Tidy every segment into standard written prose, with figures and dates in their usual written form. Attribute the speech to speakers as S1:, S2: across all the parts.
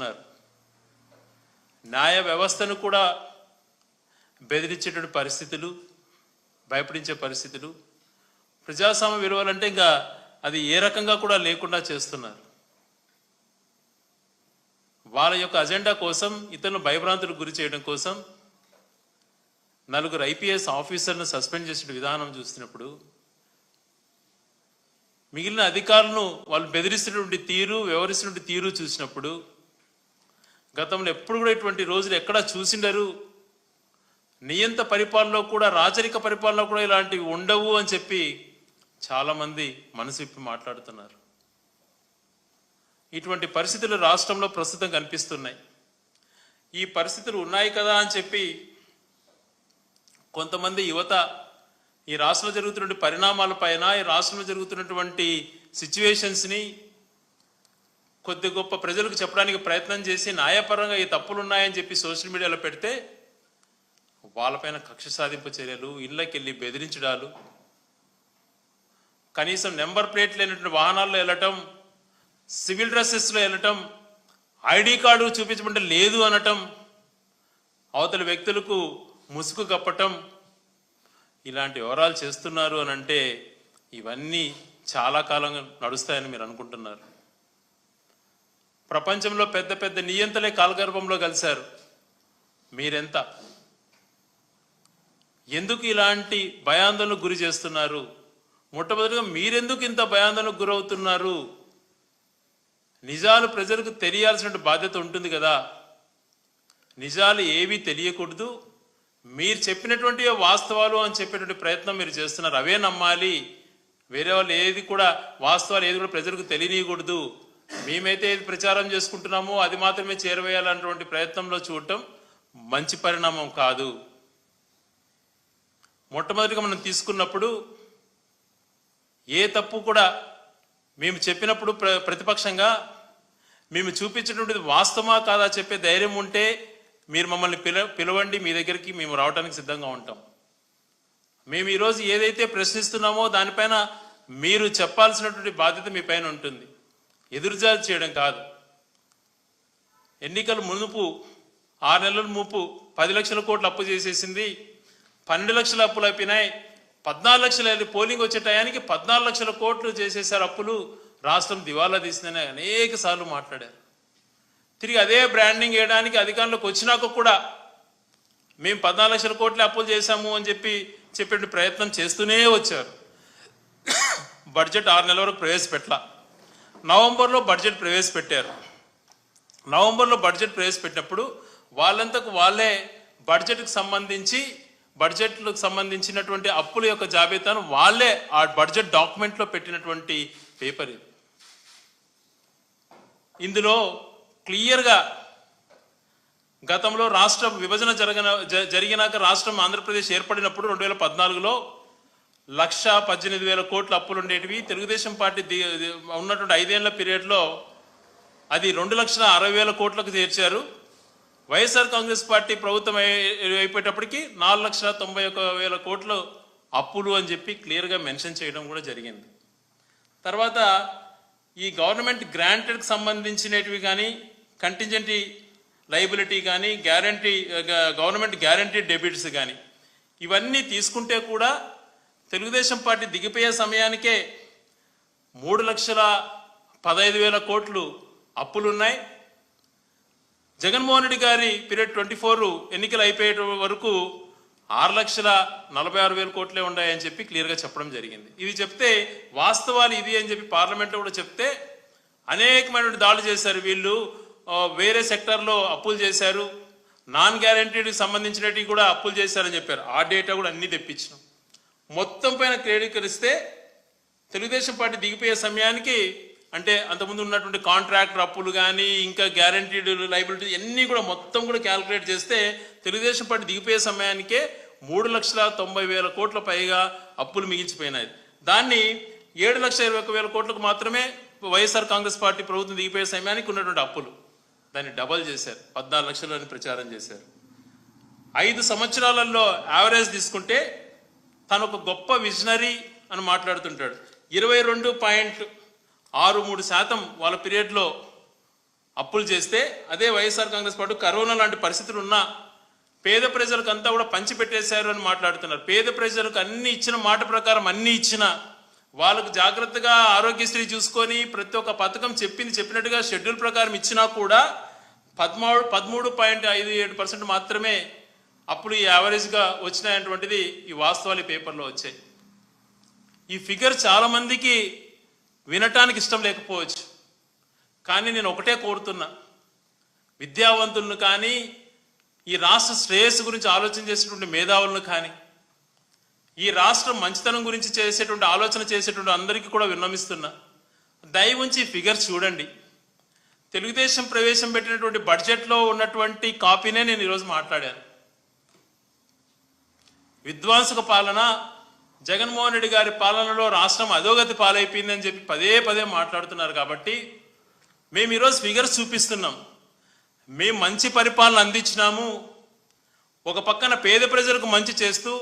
S1: చేస్తున్నారు. న్యాయ వ్యవస్థను కూడా బెదిరించేటువంటి పరిస్థితులు, భయపడించే పరిస్థితులు, ప్రజాస్వామ్య విలువలంటే ఇంకా అది ఏ రకంగా కూడా లేకుండా చేస్తున్నారు. వాళ్ళ యొక్క అజెండా కోసం, ఇతరులను భయభ్రాంతులకు గురి చేయడం కోసం 4 IPS ఆఫీసర్ను సస్పెండ్ చేసిన విధానం చూస్తున్నప్పుడు, మిగిలిన అధికారులను వాళ్ళు బెదిరిస్తున్నటువంటి తీరు, వ్యవహరిస్తున్నటువంటి తీరు చూసినప్పుడు, గతంలో ఎప్పుడు కూడా ఇటువంటి రోజులు ఎక్కడా చూసిండరు. నియంత పరిపాలనలో కూడా, రాజరిక పరిపాలనలో కూడా ఇలాంటివి ఉండవు అని చెప్పి చాలామంది మనసు విప్పి మాట్లాడుతున్నారు. ఇటువంటి పరిస్థితులు రాష్ట్రంలో ప్రస్తుతం కనిపిస్తున్నాయి. ఈ పరిస్థితులు ఉన్నాయి కదా అని చెప్పి కొంతమంది యువత ఈ రాష్ట్రంలో జరుగుతున్న పరిణామాలపైన, ఈ రాష్ట్రంలో జరుగుతున్నటువంటి సిచ్యువేషన్స్ని కొద్ది గొప్ప ప్రజలకు చెప్పడానికి ప్రయత్నం చేసి న్యాయపరంగా ఈ తప్పులు ఉన్నాయని చెప్పి సోషల్ మీడియాలో పెడితే వాళ్ళపైన కక్ష సాధింపు చర్యలు, ఇళ్ళకి వెళ్ళి బెదిరించడాలు, కనీసం నెంబర్ ప్లేట్ లేనటువంటి వాహనాల్లో వెళ్ళటం, సివిల్ డ్రెస్సెస్లో వెళ్ళటం, ఐడి కార్డు చూపించమంటే లేదు అనటం, అవతల వ్యక్తులకు ముసుగు కప్పటం, ఇలాంటి వివరాలు చేస్తున్నారు అని అంటే ఇవన్నీ చాలా కాలంగా నడుస్తాయని మీరు అనుకుంటున్నారు. ప్రపంచంలో పెద్ద పెద్ద నియంతలే కాలగర్భంలో కలిశారు. మీరెంత? ఎందుకు ఇలాంటి భయాందోళనకు గురి చేస్తున్నారు? మొట్టమొదటిగా మీరెందుకు ఇంత భయాందోళనకు గురవుతున్నారు? నిజాలు ప్రజలకు తెలియాల్సిన బాధ్యత ఉంటుంది కదా. నిజాలు ఏవి తెలియకూడదు, మీరు చెప్పినటువంటి వాస్తవాలు అని చెప్పేటువంటి ప్రయత్నం మీరు చేస్తున్నారు. అవే నమ్మాలి. వేరే వాళ్ళు ఏది కూడా, వాస్తవాలు ఏది కూడా ప్రజలకు తెలియకూడదు, మేమైతే ఏది ప్రచారం చేసుకుంటున్నామో అది మాత్రమే చేరవేయాలన్నటువంటి ప్రయత్నంలో చూడటం మంచి పరిణామం కాదు. మొట్టమొదటిగా మనం తీసుకున్నప్పుడు ఏ తప్పు కూడా మేము చెప్పినప్పుడు ప్రతిపక్షంగా మేము చూపించినటువంటిది వాస్తవమా కాదా చెప్పే ధైర్యం ఉంటే మీరు మమ్మల్ని పిలవండి, మీ దగ్గరికి మేము రావడానికి సిద్ధంగా ఉంటాం. మేము ఈరోజు ఏదైతే ప్రశ్నిస్తున్నామో దానిపైన మీరు చెప్పాల్సినటువంటి బాధ్యత మీ పైన ఉంటుంది. ఎదురుజాలు చేయడం కాదు. ఎన్నికల మునుపు 6 నెలల ముప్పు 10 లక్షల కోట్లు అప్పు చేసేసింది, 12 లక్షల అప్పులు అయిపోయినాయి, 14 లక్షల పోలింగ్ వచ్చే టయానికి 14 లక్షల కోట్లు చేసేసారు అప్పులు, రాష్ట్రం దివాలా తీసిందని అనేక సార్లు మాట్లాడారు. తిరిగి అదే బ్రాండింగ్ వేయడానికి అధికారంలోకి వచ్చినాక కూడా మేము 14 లక్షల కోట్ల అప్పులు చేశాము అని చెప్పే ప్రయత్నం చేస్తూనే వచ్చారు. బడ్జెట్ 6 నెలల వరకు ప్రవేశపెట్టాల. నవంబర్లో బడ్జెట్ ప్రవేశపెట్టారు. నవంబర్లో బడ్జెట్ ప్రవేశపెట్టినప్పుడు వాళ్ళంతకు వాళ్ళే బడ్జెట్కి సంబంధించినటువంటి అప్పుల యొక్క జాబితాను వాళ్ళే ఆ బడ్జెట్ డాక్యుమెంట్లో పెట్టినటువంటి పేపర్ ఇది. ఇందులో క్లియర్గా గతంలో రాష్ట్ర విభజన జరిగినాక రాష్ట్రం ఆంధ్రప్రదేశ్ ఏర్పడినప్పుడు 2014లో 1,18,000 కోట్ల అప్పులు ఉండేటివి. తెలుగుదేశం పార్టీ ఉన్నటువంటి 5 ఏళ్ల పీరియడ్లో అది 2,60,000 కోట్లకు చేర్చారు. వైఎస్ఆర్ కాంగ్రెస్ పార్టీ ప్రభుత్వం అయిపోయేటప్పటికి 4,91,000 కోట్లు అప్పులు అని చెప్పి క్లియర్గా మెన్షన్ చేయడం కూడా జరిగింది. తర్వాత ఈ గవర్నమెంట్ గ్రాంటెడ్కి సంబంధించినవి కానీ, కంటింజెంటీ లయబిలిటీ కానీ, గవర్నమెంట్ గ్యారంటీ డెబిట్స్ కానీ ఇవన్నీ తీసుకుంటే కూడా తెలుగుదేశం పార్టీ దిగిపోయే సమయానికే 3,15,000 కోట్లు అప్పులున్నాయి. జగన్మోహన్ రెడ్డి గారి పీరియడ్ 24 ఎన్నికలు అయిపోయే వరకు 6,46,000 కోట్లే ఉన్నాయని చెప్పి క్లియర్గా చెప్పడం జరిగింది. ఇది చెప్తే వాస్తవాలు ఇది అని చెప్పి పార్లమెంట్లో కూడా చెప్తే అనేకమైనటువంటి దాడులు చేశారు. వీళ్ళు వేరే సెక్టర్లో అప్పులు చేశారు, నాన్ గ్యారంటీకి సంబంధించినవి కూడా అప్పులు చేశారని చెప్పారు. ఆ డేటా కూడా అన్నీ తెప్పించినాం. మొత్తం పైన క్రోడీకరిస్తే తెలుగుదేశం పార్టీ దిగిపోయే సమయానికి, అంటే అంతకుముందు ఉన్నటువంటి కాంట్రాక్టర్ అప్పులు కానీ, ఇంకా గ్యారంటీడ్ లయబిలిటీ అన్నీ కూడా మొత్తం కూడా క్యాల్కులేట్ చేస్తే తెలుగుదేశం పార్టీ దిగిపోయే సమయానికే 3,90,000 కోట్ల పైగా అప్పులు మిగిల్చిపోయినాయి. దాన్ని 7,21,000 కోట్లకు మాత్రమే వైఎస్ఆర్ కాంగ్రెస్ పార్టీ ప్రభుత్వం దిగిపోయే సమయానికి ఉన్నటువంటి అప్పులు. దాన్ని డబల్ చేశారు, 14 లక్షలు అని ప్రచారం చేశారు. 5 సంవత్సరాలలో యావరేజ్ తీసుకుంటే తను ఒక గొప్ప విజనరీ అని మాట్లాడుతుంటాడు. 22.63% వాళ్ళ పీరియడ్లో అప్పులు చేస్తే, అదే వైఎస్ఆర్ కాంగ్రెస్ పార్టీ కరోనా లాంటి పరిస్థితులు ఉన్నా పేద ప్రజలకు అంతా కూడా పంచిపెట్టేశారు అని మాట్లాడుతున్నారు. పేద ప్రజలకు అన్ని ఇచ్చిన మాట ప్రకారం అన్ని ఇచ్చిన వాళ్ళకు జాగ్రత్తగా ఆరోగ్యశ్రీ చూసుకొని ప్రతి ఒక్క పథకం చెప్పినట్టుగా షెడ్యూల్ ప్రకారం ఇచ్చినా కూడా 13.57% మాత్రమే అప్పుడు ఈ యావరేజ్గా వచ్చినాయటువంటిది ఈ వాస్తవాలు ఈ పేపర్లో వచ్చాయి. ఈ ఫిగర్ చాలామందికి వినటానికి ఇష్టం లేకపోవచ్చు, కానీ నేను ఒకటే కోరుతున్నా, విద్యావంతులను కానీ ఈ రాష్ట్ర శ్రేయస్సు గురించి ఆలోచన చేసేటువంటి మేధావులను కానీ ఈ రాష్ట్రం మంచితనం గురించి చేసేటువంటి ఆలోచన చేసేటువంటి అందరికీ కూడా విన్నమిస్తున్నా, దయ ఉంచి ఈ ఫిగర్ చూడండి. తెలుగుదేశం ప్రవేశపెట్టినటువంటి బడ్జెట్లో ఉన్నటువంటి కాపీనే నేను ఈరోజు మాట్లాడాను. విధ్వంసక పాలన, జగన్మోహన్ రెడ్డి గారి పాలనలో రాష్ట్రం అధోగతి పాలైపోయిందని చెప్పి పదే పదే మాట్లాడుతున్నారు. కాబట్టి మేము ఈరోజు ఫిగర్స్ చూపిస్తున్నాం. మేము మంచి పరిపాలన అందించినాము, ఒక పక్కన పేద ప్రజలకు మంచి చేస్తూ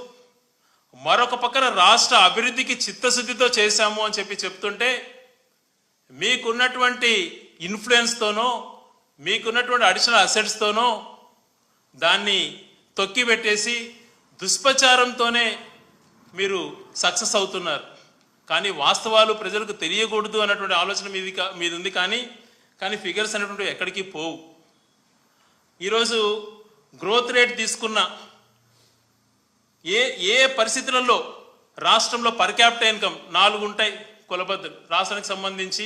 S1: మరొక పక్కన రాష్ట్ర అభివృద్ధికి చిత్తశుద్ధితో చేశాము అని చెప్పి చెప్తుంటే, మీకున్నటువంటి ఇన్ఫ్లుయెన్స్తోనో మీకున్నటువంటి అడిషనల్ అసెట్స్తోనో దాన్ని తొక్కిపెట్టేసి దుష్ప్రచారంతోనే మీరు సక్సెస్ అవుతున్నారు. కానీ వాస్తవాలు ప్రజలకు తెలియకూడదు అన్నటువంటి ఆలోచన మీది ఉంది. కానీ ఫిగర్స్ అనేటువంటి ఎక్కడికి పోవు. ఈరోజు గ్రోత్ రేట్ తీసుకున్న ఏ పరిస్థితులలో రాష్ట్రంలో పర్ క్యాపిటల్ ఇన్కమ్ 4 ఉంటాయి కొలబద్దలు. రాష్ట్రానికి సంబంధించి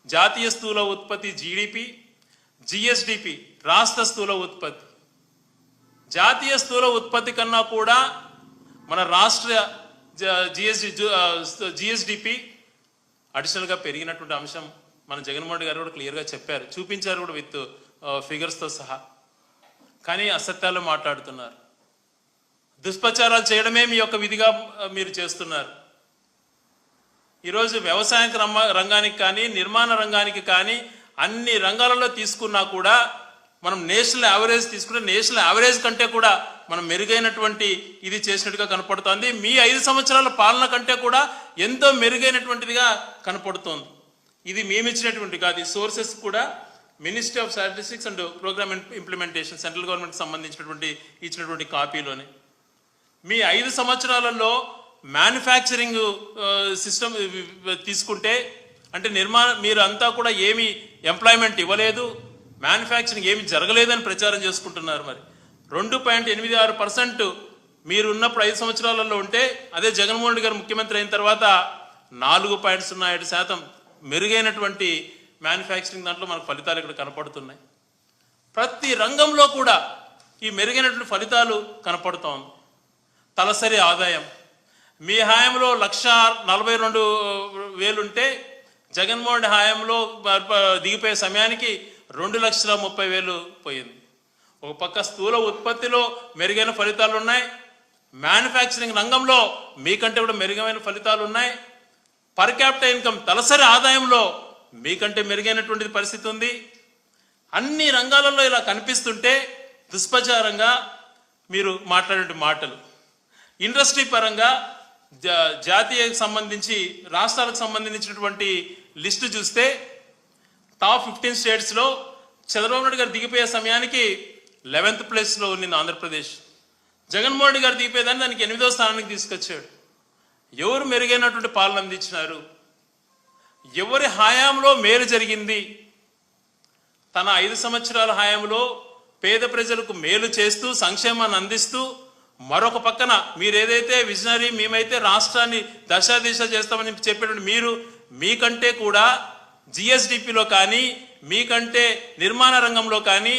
S1: జాతీయ స్థూల ఉత్పత్తి జీడిపి, జిఎస్డిపి రాష్ట్ర స్థూల ఉత్పత్తి. జాతీయ స్థూల ఉత్పత్తి కన్నా కూడా మన రాష్ట్ర జిఎస్డిపి అడిషనల్గా పెరిగినటువంటి అంశం మన జగన్మోహన్ రెడ్డి గారు కూడా క్లియర్గా చెప్పారు, చూపించారు కూడా విత్ ఫిగర్స్తో సహా. కానీ అసత్యాలు మాట్లాడుతున్నారు, దుష్ప్రచారాలు చేయడమే మీ యొక్క విధిగా మీరు చేస్తున్నారు. ఈరోజు వ్యవసాయ రంగానికి కానీ నిర్మాణ రంగానికి కానీ అన్ని రంగాలలో తీసుకున్నా కూడా మనం నేషనల్ యావరేజ్ తీసుకుంటే నేషనల్ యావరేజ్ కంటే కూడా మనం మెరుగైనటువంటి ఇది చేసినట్టుగా కనపడుతోంది. మీ 5 సంవత్సరాల పాలన కంటే కూడా ఎంతో మెరుగైనటువంటిదిగా కనపడుతోంది. ఇది మేమిచ్చినటువంటి కాదు, ఈ సోర్సెస్ కూడా ministry of statistics and programme implementation central government సంబంధించినటువంటి ఇచ్చినటువంటి కాపీలోనే. మీ 5 సంవత్సరాలలో మ్యానుఫ్యాక్చరింగ్ సిస్టమ్ తీసుకుంటే అంటే మీరు అంతా కూడా ఏమి ఎంప్లాయ్మెంట్ ఇవ్వలేదు, మ్యానుఫ్యాక్చరింగ్ ఏమి జరగలేదని ప్రచారం చేసుకుంటున్నారు. మరి 2.86% మీరు ఉన్నప్పుడు 5 సంవత్సరాలలో ఉంటే, అదే జగన్మోహన్ రెడ్డి గారు ముఖ్యమంత్రి అయిన తర్వాత 4.07% మెరుగైనటువంటి మ్యానుఫ్యాక్చరింగ్ దాంట్లో మనకు ఫలితాలు ఇక్కడ కనపడుతున్నాయి. ప్రతి రంగంలో కూడా ఈ మెరుగైనటువంటి ఫలితాలు కనపడుతోంది. తలసరి ఆదాయం మీ హయాంలో 1,42,000 ఉంటే జగన్మోహన్ రెడ్డి హయాంలో దిగిపోయే సమయానికి 2,30,000 పోయింది. ఒక పక్క స్థూల ఉత్పత్తిలో మెరుగైన ఫలితాలు ఉన్నాయి, మ్యానుఫ్యాక్చరింగ్ రంగంలో మీకంటే కూడా మెరుగైన ఫలితాలు ఉన్నాయి, పర్ క్యాపిటల్ ఇన్కమ్ తలసరి ఆదాయంలో మీకంటే మెరుగైనటువంటి పరిస్థితి ఉంది. అన్ని రంగాలలో ఇలా కనిపిస్తుంటే దుష్ప్రచారంగా మీరు మాట్లాడే మాటలు. ఇండస్ట్రీ పరంగా జాతీయకు సంబంధించి రాష్ట్రాలకు సంబంధించినటువంటి లిస్టు చూస్తే టాప్ 15 స్టేట్స్లో చంద్రబాబు నాయుడు గారు దిగిపోయే సమయానికి 11th ప్లేస్లో ఉన్నింది ఆంధ్రప్రదేశ్. జగన్మోహన్ రెడ్డి గారు దిగిపోయేదాన్ని దానికి 8వ స్థానానికి తీసుకొచ్చాడు. ఎవరు మెరుగైనటువంటి పాలన అందించినారు? ఎవరి హయాంలో మేలు జరిగింది? తన 5 సంవత్సరాల హయాంలో పేద ప్రజలకు మేలు చేస్తూ సంక్షేమాన్ని అందిస్తూ, మరొక పక్కన మీరు ఏదైతే విజనరీ మేమైతే రాష్ట్రాన్ని దశాదిశ చేస్తామని చెప్పేటువంటి మీకంటే కూడా జిఎస్డిపిలో కానీ, మీకంటే నిర్మాణ రంగంలో కానీ,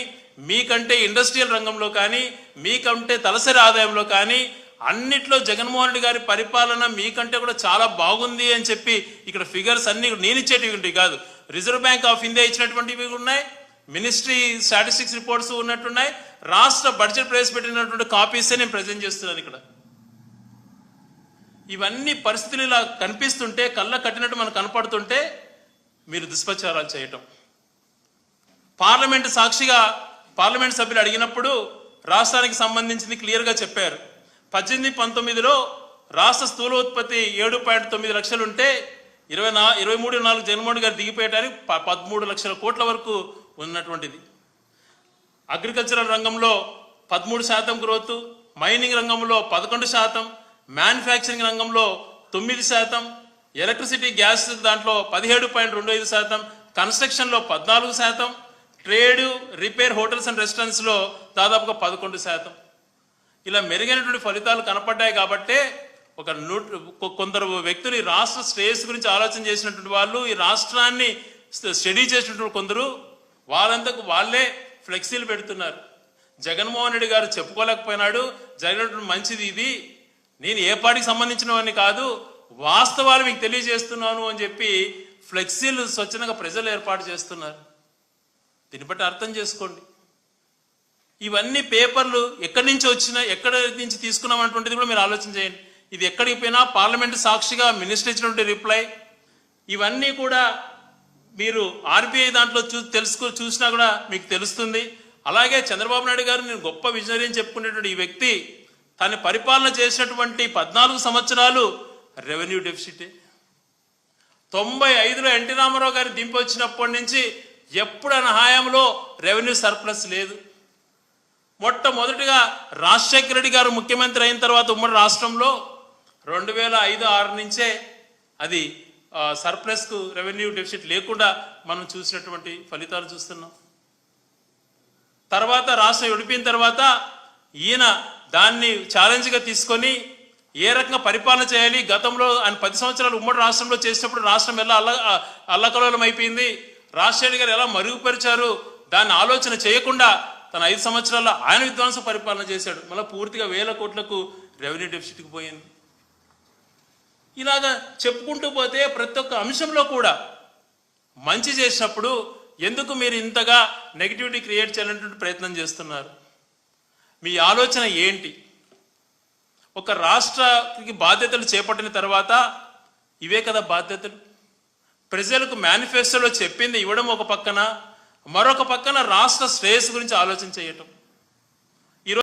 S1: మీకంటే ఇండస్ట్రియల్ రంగంలో కానీ, మీకంటే తలసరి ఆదాయంలో కానీ అన్నిట్లో జగన్మోహన్ రెడ్డి గారి పరిపాలన మీకంటే కూడా చాలా బాగుంది అని చెప్పి ఇక్కడ ఫిగర్స్ అన్ని నేను ఇచ్చేటివి ఉంటాయి కాదు, రిజర్వ్ బ్యాంక్ ఆఫ్ ఇండియా ఇచ్చినటువంటివి ఉన్నాయి, మినిస్ట్రీ స్టాటిస్టిక్స్ రిపోర్ట్స్ ఉన్నట్టున్నాయి, రాష్ట్ర బడ్జెట్ ప్రవేశపెట్టినటువంటి కాపీసే నేను ప్రజెంట్ చేస్తున్నాను ఇక్కడ. ఇవన్నీ పరిస్థితులు ఇలా కనిపిస్తుంటే, కళ్ళ కట్టినట్టు మనకు కనపడుతుంటే మీరు దుష్ప్రచారాలు చేయటం. పార్లమెంటు సాక్షిగా పార్లమెంట్ సభ్యులు అడిగినప్పుడు రాష్ట్రానికి సంబంధించింది క్లియర్గా చెప్పారు. 18-19లో రాష్ట్ర స్థూల ఉత్పత్తి 7.9 లక్షలు ఉంటే 23-4 జగన్మోహన్ గారు దిగిపోయటానికి 13 లక్షల కోట్ల వరకు ఉన్నటువంటిది. అగ్రికల్చరల్ రంగంలో 13% గ్రోత్, మైనింగ్ రంగంలో 11%, మ్యానుఫ్యాక్చరింగ్ రంగంలో 9%, ఎలక్ట్రిసిటీ గ్యాస్ దాంట్లో 17.25%, కన్స్ట్రక్షన్లో 14%, ట్రేడ్, రిపేర్, హోటల్స్ అండ్ రెస్టారెంట్స్లో దాదాపుగా 11%. ఇలా మెరుగైనటువంటి ఫలితాలు కనపడ్డాయి. కాబట్టే కొందరు వ్యక్తులు ఈ రాష్ట్ర శ్రేయస్సు గురించి ఆలోచన చేసినటువంటి వాళ్ళు, ఈ రాష్ట్రాన్ని స్టడీ చేసినటువంటి కొందరు వాళ్ళంతకు వాళ్ళే ఫ్లెక్సీలు పెడుతున్నారు. జగన్మోహన్ రెడ్డి గారు చెప్పుకోలేకపోయినాడు, జరిగినటువంటి మంచిది ఇది, నేను ఏ పార్టీకి సంబంధించిన వాడిని కాదు, వాస్తవాలు మీకు తెలియజేస్తున్నాను అని చెప్పి ఫ్లెక్సీలు స్వచ్ఛందంగా ప్రజలు ఏర్పాటు చేస్తున్నారు. దీన్ని బట్టి అర్థం చేసుకోండి. ఇవన్నీ పేపర్లు ఎక్కడి నుంచి వచ్చినా, ఎక్కడి నుంచి తీసుకున్నాం అన్నటువంటిది కూడా మీరు ఆలోచన చేయండి. ఇది ఎక్కడికి పోయినా పార్లమెంటు సాక్షిగా మినిస్టర్ ఇచ్చినటువంటి రిప్లై, ఇవన్నీ కూడా మీరు ఆర్బీఐ దాంట్లో చూసినా కూడా మీకు తెలుస్తుంది. అలాగే చంద్రబాబు నాయుడు గారు నేను గొప్ప విజనరీ అని చెప్పుకునేటువంటి ఈ వ్యక్తి తన పరిపాలన చేసినటువంటి 14 సంవత్సరాలు రెవెన్యూ డెఫిసిటే. 95లో ఎన్టీ రామారావు గారి దింపి వచ్చినప్పటి నుంచి ఎప్పుడు ఆయన హయాంలో రెవెన్యూ సర్ప్లస్ లేదు. మొట్టమొదటిగా రాజశేఖర రెడ్డి గారు ముఖ్యమంత్రి అయిన తర్వాత ఉమ్మడి రాష్ట్రంలో 2005-06 నుంచే అది సర్ప్లస్కు రెవెన్యూ డెఫిసిట్ లేకుండా మనం చూసినటువంటి ఫలితాలు చూస్తున్నాం. తర్వాత రాష్ట్రం విడిపోయిన తర్వాత ఈయన దాన్ని ఛాలెంజ్గా తీసుకొని ఏ రకంగా పరిపాలన చేయాలి, గతంలో ఆయన 10 సంవత్సరాలు ఉమ్మడి రాష్ట్రంలో చేసినప్పుడు రాష్ట్రం ఎలా అల్లకల్లోలం అయిపోయింది, రాజశేఖర్ గారు ఎలా మరుగుపరిచారు, దాన్ని ఆలోచన చేయకుండా తన 5 సంవత్సరాల్లో ఆయన విధ్వంస పరిపాలన చేశాడు. మళ్ళీ పూర్తిగా 1000 కోట్లకు రెవెన్యూ డెఫిసిట్కి పోయింది. ఇలాగా చెప్పుకుంటూ పోతే ప్రతి ఒక్క అంశంలో కూడా మంచి చేసినప్పుడు ఎందుకు మీరు ఇంతగా నెగిటివిటీ క్రియేట్ చేయాలనేటువంటి ప్రయత్నం చేస్తున్నారు? మీ ఆలోచన ఏంటి? ఒక రాష్ట్రానికి బాధ్యతలు చేపట్టిన తర్వాత ఇవే కదా బాధ్యతలు. ప్రజలకు మేనిఫెస్టోలో చెప్పింది ఇవ్వడం ఒక పక్కన, మరొక పక్కన రాష్ట్ర శ్రేయస్సు గురించి ఆలోచన చేయటం.